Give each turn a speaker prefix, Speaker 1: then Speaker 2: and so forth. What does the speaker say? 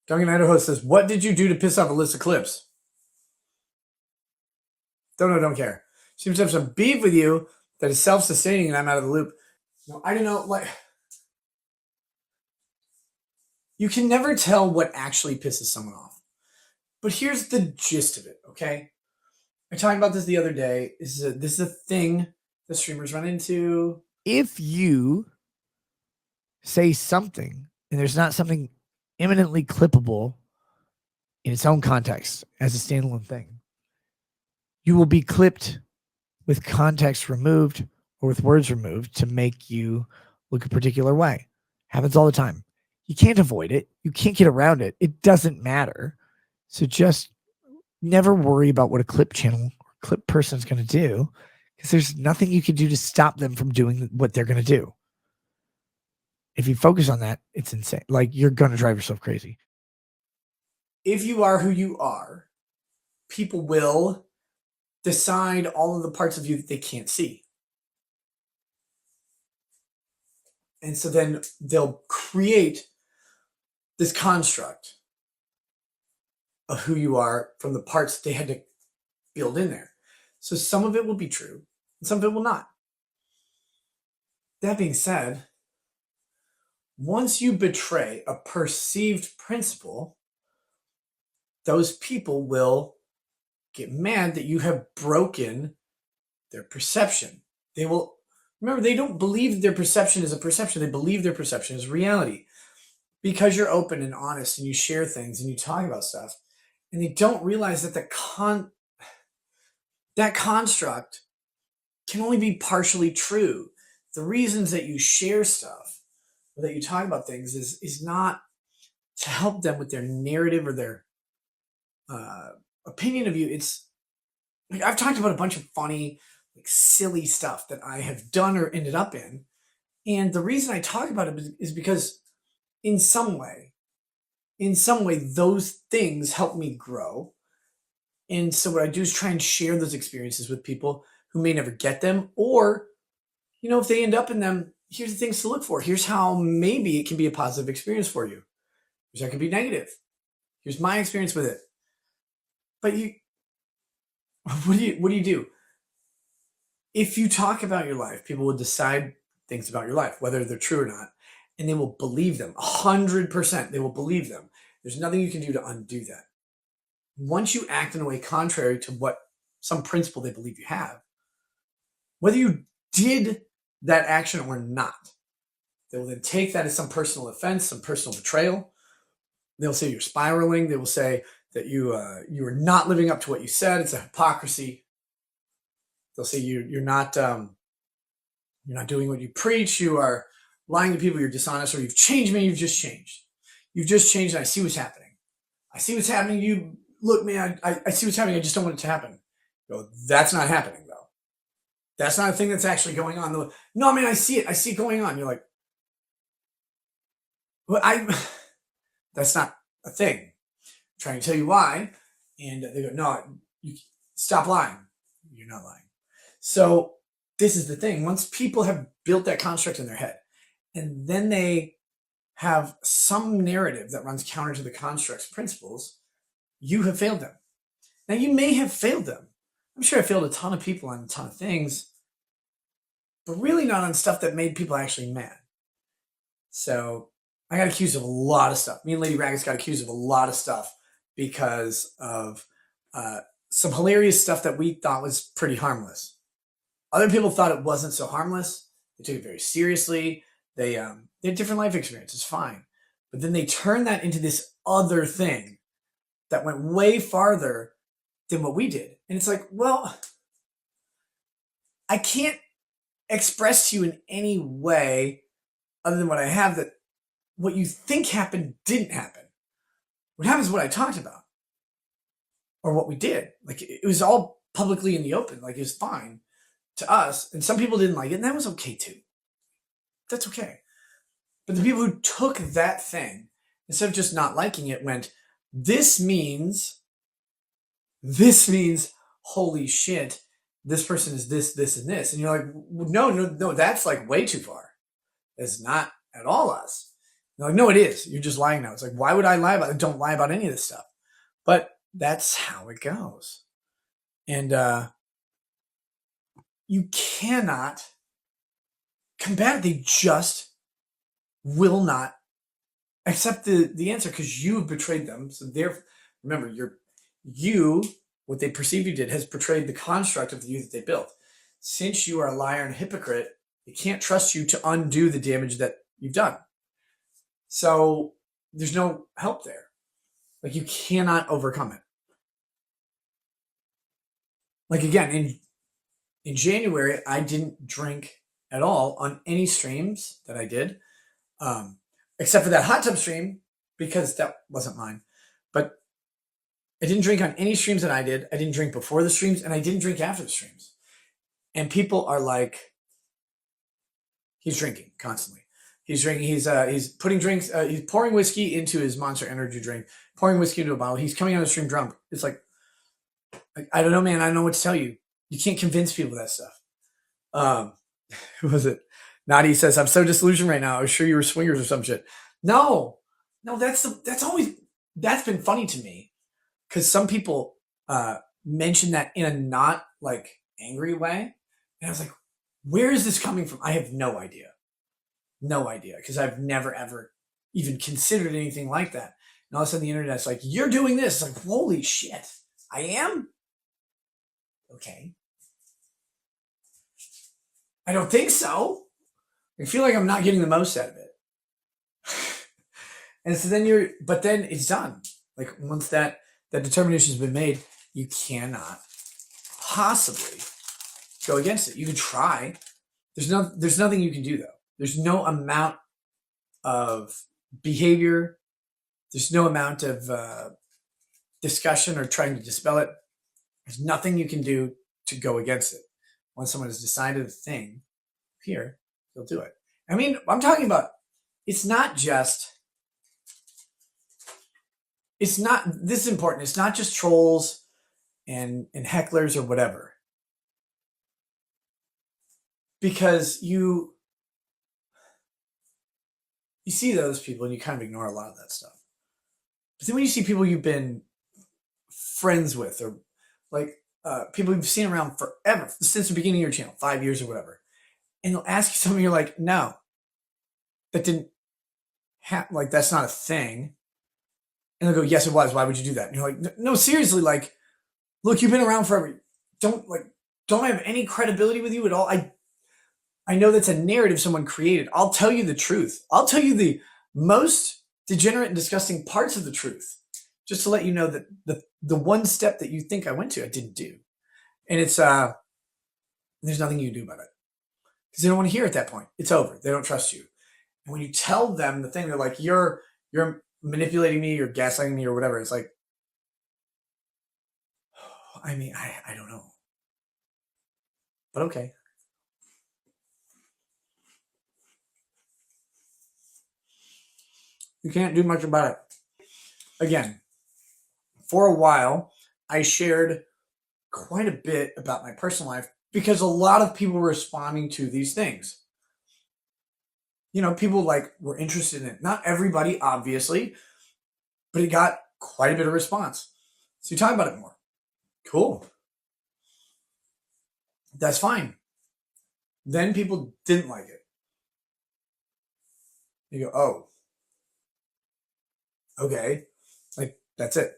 Speaker 1: Duncan Idaho says, what did you do to piss off Elissa Clips? Don't know, don't care. Seems to have some beef with you that is self-sustaining and I'm out of the loop. No, I don't know. Like, you can never tell what actually pisses someone off. But here's the gist of it, okay? I talked about this the other day. This is a thing that streamers run into.
Speaker 2: If you say something and there's not something imminently clippable in its own context as a standalone thing, you will be clipped with context removed or with words removed to make you look a particular way. Happens all the time. You can't avoid it. You can't get around it. It doesn't matter. So just never worry about what a clip channel or clip person is going to do, because there's nothing you can do to stop them from doing what they're going to do. If you focus on that, it's insane. Like, you're going to drive yourself crazy.
Speaker 1: If you are who you are, people will decide all of the parts of you that they can't see. And so then they'll create this construct of who you are from the parts they had to build in there. So some of it will be true, and some of it will not. That being said, once you betray a perceived principle, those people will get mad that you have broken their perception. They will, remember, they don't believe their perception is a perception. They believe their perception is reality. Because you're open and honest and you share things and you talk about stuff, and they don't realize that that construct can only be partially true. The reasons that you share stuff or that you talk about things is not to help them with their narrative or their opinion of you. It's like, I've talked about a bunch of funny, like, silly stuff that I have done or ended up in. And the reason I talk about it is because in some way, those things help me grow. And so what I do is try and share those experiences with people who may never get them, or, if they end up in them, here's the things to look for. Here's how maybe it can be a positive experience for you. Here's how it can be negative. Here's my experience with it. But what do you do? If you talk about your life, people will decide things about your life, whether they're true or not, and they will believe them 100%. They will believe them. There's nothing you can do to undo that. Once you act in a way contrary to what some principle they believe you have, whether you did that action or not, they will then take that as some personal offense, some personal betrayal. They'll say you're spiraling. They will say that you are not living up to what you said. It's a hypocrisy. They'll say you're not doing what you preach. You are lying to people. You're dishonest, or you've changed me. You've just changed. You've just changed, and I see what's happening. I see what's happening. You look, man. I see what's happening. I just don't want it to happen. That's not happening, though. That's not a thing that's actually going on. No, man, I see it. I see it going on. You're like, well, that's not a thing. I'm trying to tell you why. And they go, no, you stop lying. You're not lying. So this is the thing. Once people have built that construct in their head, and then they have some narrative that runs counter to the construct's principles, you have failed them. Now, you may have failed them. I'm sure I failed a ton of people on a ton of things, but really not on stuff that made people actually mad. So I got accused of a lot of stuff. Me and Lady Raggers got accused of a lot of stuff because of some hilarious stuff that we thought was pretty harmless. Other people thought it wasn't so harmless. They took it very seriously. They had different life experiences, fine. But then they turned that into this other thing that went way farther than what we did. And it's like, well, I can't express to you in any way other than what I have, that what you think happened didn't happen. What happens is what I talked about, or what we did. Like, it was all publicly in the open. Like, it was fine to us, and some people didn't like it, and that was okay too. That's okay. But the people who took that thing, instead of just not liking it, went, this means, holy shit, this person is this, and this. And you're like, no, that's like way too far. It's not at all us. They're like, no, it is. You're just lying now. It's like, why would I lie about it? Don't lie about any of this stuff. But that's how it goes. And you cannot combat it. They just will not accept the answer because you have betrayed them. So remember, what they perceive you did has betrayed the construct of you that they built. Since you are a liar and a hypocrite, they can't trust you to undo the damage that you've done. So there's no help there. Like, you cannot overcome it. Like, again, in January, I didn't drink at all on any streams that I did, except for that hot tub stream, because that wasn't mine. But I didn't drink on any streams that I did. I didn't drink before the streams, and I didn't drink after the streams. And people are like, he's drinking constantly. He's drinking. He's putting drinks. He's pouring whiskey into his Monster Energy drink, pouring whiskey into a bottle. He's coming on the stream drunk. It's like, I don't know, man. I don't know what to tell you. You can't convince people of that stuff. Who was it? Nadi says, I'm so disillusioned right now. I was sure you were swingers or some shit. No, that's been funny to me because some people mention that in a not like angry way. And I was like, where is this coming from? I have no idea. No idea. Because I've never, ever even considered anything like that. And all of a sudden the internet's like, you're doing this. It's like, holy shit. I am? Okay. I don't think so. I feel like I'm not getting the most out of it. And so then it's done. Like, once that determination has been made, you cannot possibly go against it. You can try. There's nothing you can do, though. There's no amount of behavior. There's no amount of discussion or trying to dispel it. There's nothing you can do to go against it. Once someone has decided a thing, here, they'll do it. I mean, I'm talking about, this is important. It's not just trolls and hecklers or whatever. Because you see those people and you kind of ignore a lot of that stuff. But then when you see people you've been friends with, or like people you've seen around forever, since the beginning of your channel, 5 years or whatever, and they'll ask you something, you're like, no, that didn't happen. Like, that's not a thing. And they'll go, yes, it was. Why would you do that? And you're like, no, seriously, like, look, you've been around forever. Don't have any credibility with you at all. I know that's a narrative someone created. I'll tell you the truth. I'll tell you the most degenerate and disgusting parts of the truth, just to let you know that the one step that you think I went to, I didn't do. And it's there's nothing you can do about it. Because they don't want to hear at that point. It's over. They don't trust you. And when you tell them the thing, they're like, you're manipulating me, you're gaslighting me, or whatever. It's like, I mean, I don't know. But okay. You can't do much about it. Again, for a while, I shared quite a bit about my personal life because a lot of people were responding to these things. You know, people were interested in it. Not everybody, obviously, but it got quite a bit of response. So you talk about it more. Cool. That's fine. Then people didn't like it. You go, oh, okay. Like, that's it.